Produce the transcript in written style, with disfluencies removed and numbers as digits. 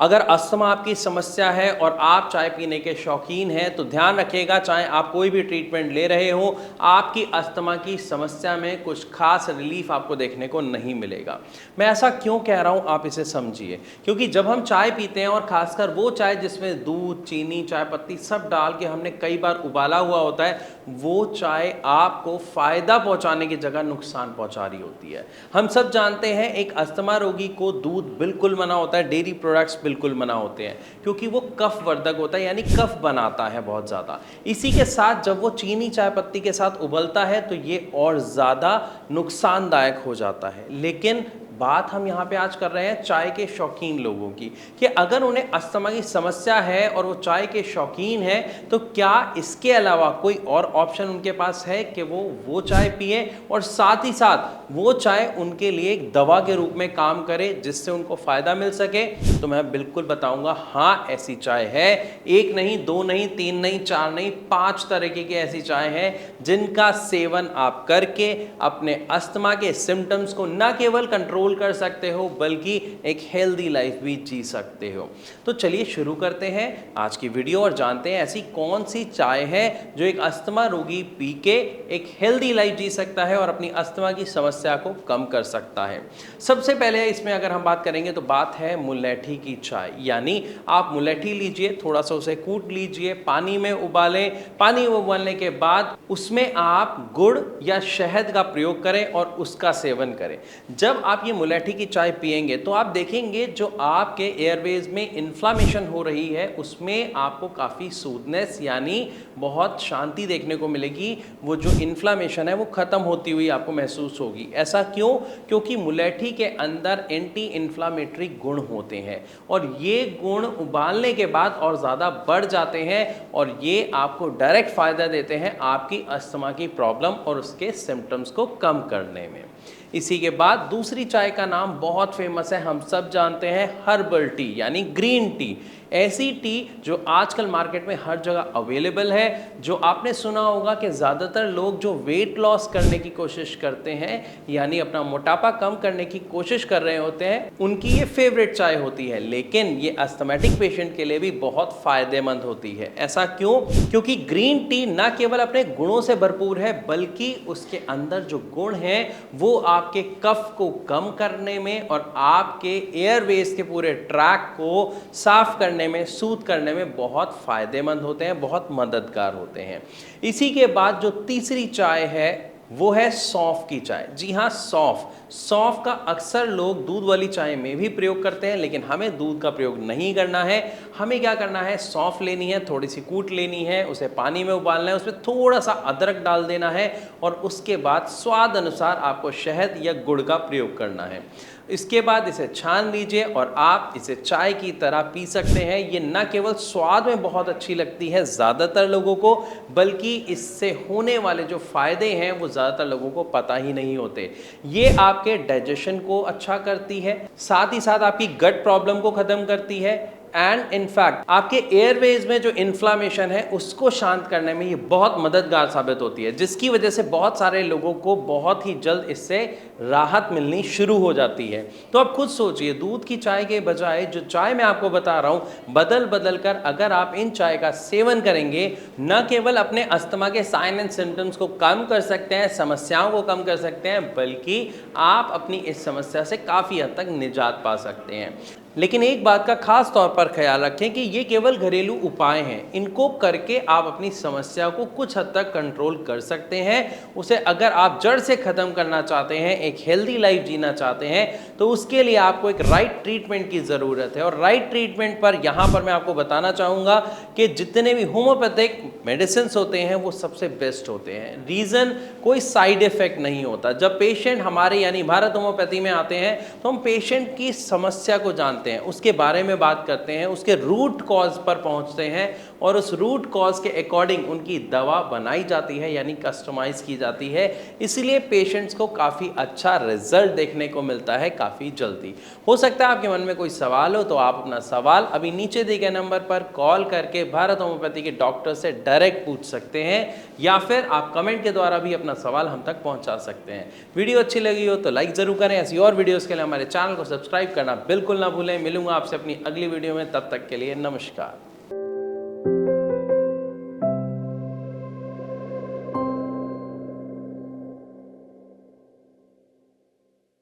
अगर अस्थमा आपकी समस्या है और आप चाय पीने के शौकीन हैं तो ध्यान रखिएगा, चाहे आप कोई भी ट्रीटमेंट ले रहे हो, आपकी अस्थमा की समस्या में कुछ खास रिलीफ आपको देखने को नहीं मिलेगा। मैं ऐसा क्यों कह रहा हूँ, आप इसे समझिए। क्योंकि जब हम चाय पीते हैं और खासकर वो चाय जिसमें दूध, चीनी, चाय पत्ती सब डाल के हमने कई बार उबाला हुआ होता है, वो चाय आपको फायदा पहुंचाने की जगह नुकसान पहुंचा रही होती है। हम सब जानते हैं एक अस्थमा रोगी को दूध बिल्कुल मना होता है, डेयरी प्रोडक्ट्स बिल्कुल मना होते हैं, क्योंकि वो कफ वर्धक होता है, यानी कफ बनाता है बहुत ज़्यादा। इसी के साथ जब वो चीनी चाय पत्ती के साथ उबलता है तो ये और ज़्यादा नुकसानदायक हो जाता है। लेकिन बात हम यहाँ पे आज कर रहे हैं चाय के शौकीन लोगों की, कि अगर उन्हें अस्थमा की समस्या है और वो चाय के शौकीन है तो क्या इसके अलावा कोई और ऑप्शन उनके पास है कि वो चाय पिए और साथ ही साथ वो चाय उनके लिए एक दवा के रूप में काम करे जिससे उनको फ़ायदा मिल सके। तो मैं बिल्कुल बताऊंगा, हाँ ऐसी चाय है। एक नहीं, दो नहीं, तीन नहीं, चार नहीं, 5 तरीके की ऐसी चाय है जिनका सेवन आप करके अपने अस्थमा के सिम्टम्स को न केवल कंट्रोल कर सकते हो बल्कि एक हेल्दी लाइफ भी जी सकते हो। तो चलिए शुरू करते हैं आज की वीडियो और जानते हैं ऐसी कौन सी चाय है जो एक अस्थमा रोगी पी के एक हेल्दी लाइफ जी सकता है और अपनी अस्थमा की समस्या को कम कर सकता है। सबसे पहले इसमें अगर हम बात करेंगे तो बात है मुलेठी की चाय। यानी आप मुलेठी लीजिए, थोड़ा सा उसे कूट लीजिए, पानी में उबालें, पानी उबालने के बाद उसमें आप गुड़ या शहद का प्रयोग करें और उसका सेवन करें। जब आप ये मुलेठी की चाय पिएंगे तो आप देखेंगे जो आपके एयरवेज में इन्फ्लामेशन हो रही है उसमें आपको काफ़ी सूदनेस यानी बहुत शांति देखने को मिलेगी। वो जो इन्फ्लामेशन है वो ख़त्म होती हुई आपको महसूस होगी। ऐसा क्यों? क्योंकि मुलेठी के अंदर एंटी इन्फ्लामेटरी गुण होते हैं और ये गुण उबालने के बाद और ज़्यादा बढ़ जाते हैं और ये आपको डायरेक्ट फ़ायदा देते हैं आपकी अस्थमा की प्रॉब्लम और उसके सिम्टम्स को कम करने में। इसी के बाद दूसरी चाय का नाम बहुत फेमस है, हम सब जानते हैं, हर्बल टी यानी ग्रीन टी। ऐसी टी जो आजकल मार्केट में हर जगह अवेलेबल है, जो आपने सुना होगा कि ज़्यादातर लोग जो वेट लॉस करने की कोशिश करते हैं यानी अपना मोटापा कम करने की कोशिश कर रहे होते हैं, उनकी ये फेवरेट चाय होती है। लेकिन ये अस्थमैटिक पेशेंट के लिए भी बहुत फ़ायदेमंद होती है। ऐसा क्यों? क्योंकि ग्रीन टी न केवल अपने गुणों से भरपूर है बल्कि उसके अंदर जो गुण हैं वो आपके कफ को कम करने में और आपके एयरवेज के पूरे ट्रैक को साफ करने में, सूद करने में बहुत फायदेमंद होते हैं, बहुत मददगार होते हैं। इसी के बाद जो तीसरी चाय है वो है सौंफ की चाय। जी हाँ, सौंफ का अक्सर लोग दूध वाली चाय में भी प्रयोग करते हैं, लेकिन हमें दूध का प्रयोग नहीं करना है। हमें क्या करना है, सौंफ लेनी है, थोड़ी सी कूट लेनी है, उसे पानी में उबालना है, उसमें थोड़ा सा अदरक डाल देना है और उसके बाद स्वाद अनुसार आपको शहद या गुड़ का प्रयोग करना है। इसके बाद इसे छान लीजिए और आप इसे चाय की तरह पी सकते हैं। ये न केवल स्वाद में बहुत अच्छी लगती है ज़्यादातर लोगों को, बल्कि इससे होने वाले जो फ़ायदे हैं वो ज़्यादातर लोगों को पता ही नहीं होते। ये आपके डाइजेशन को अच्छा करती है, साथ ही साथ आपकी गट प्रॉब्लम को ख़त्म करती है एंड इनफैक्ट आपके एयरवेज में जो इन्फ्लामेशन है उसको शांत करने में ये बहुत मददगार साबित होती है, जिसकी वजह से बहुत सारे लोगों को बहुत ही जल्द इससे राहत मिलनी शुरू हो जाती है। तो आप खुद सोचिए, दूध की चाय के बजाय जो चाय मैं आपको बता रहा हूँ, बदल कर अगर आप इन चाय का सेवन करेंगे, न केवल अपने अस्थमा के साइन एंड सिम्टम्स को कम कर सकते हैं, समस्याओं को कम कर सकते हैं, बल्कि आप अपनी इस समस्या से काफ़ी हद तक निजात पा सकते हैं। लेकिन एक बात का खास तौर पर ख्याल रखें कि ये केवल घरेलू उपाय हैं। इनको करके आप अपनी समस्या को कुछ हद तक कंट्रोल कर सकते हैं। उसे अगर आप जड़ से ख़त्म करना चाहते हैं, एक हेल्दी लाइफ जीना चाहते हैं, तो उसके लिए आपको एक राइट ट्रीटमेंट की ज़रूरत है। और राइट ट्रीटमेंट पर यहाँ पर मैं आपको बताना चाहूँगा कि जितने भी होम्योपैथिक मेडिसिन होते हैं वो सबसे बेस्ट होते हैं। रीज़न, कोई साइड इफ़ेक्ट नहीं होता। जब पेशेंट हमारे यानी भारत होम्योपैथी में आते हैं तो हम पेशेंट की समस्या को जानते हैं, उसके बारे में बात करते हैं, उसके रूट कॉज पर पहुंचते हैं और उस रूट कॉज के अकॉर्डिंग उनकी दवा बनाई जाती है यानी कस्टमाइज की जाती है। इसलिए पेशेंट्स को काफ़ी अच्छा अच्छा रिजल्ट देखने को मिलता है काफ़ी जल्दी। हो सकता है आपके मन में कोई सवाल हो तो आप अपना सवाल अभी नीचे दिए गए नंबर पर कॉल करके भारत होम्योपैथी के डॉक्टर से डायरेक्ट पूछ सकते हैं, या फिर आप कमेंट के द्वारा भी अपना सवाल हम तक पहुंचा सकते हैं। वीडियो अच्छी लगी हो तो लाइक ज़रूर करें। ऐसी और वीडियोज़ के लिए हमारे चैनल को सब्सक्राइब करना बिल्कुल ना भूलें। मिलूंगा आपसे अपनी अगली वीडियो में, तब तक के लिए नमस्कार।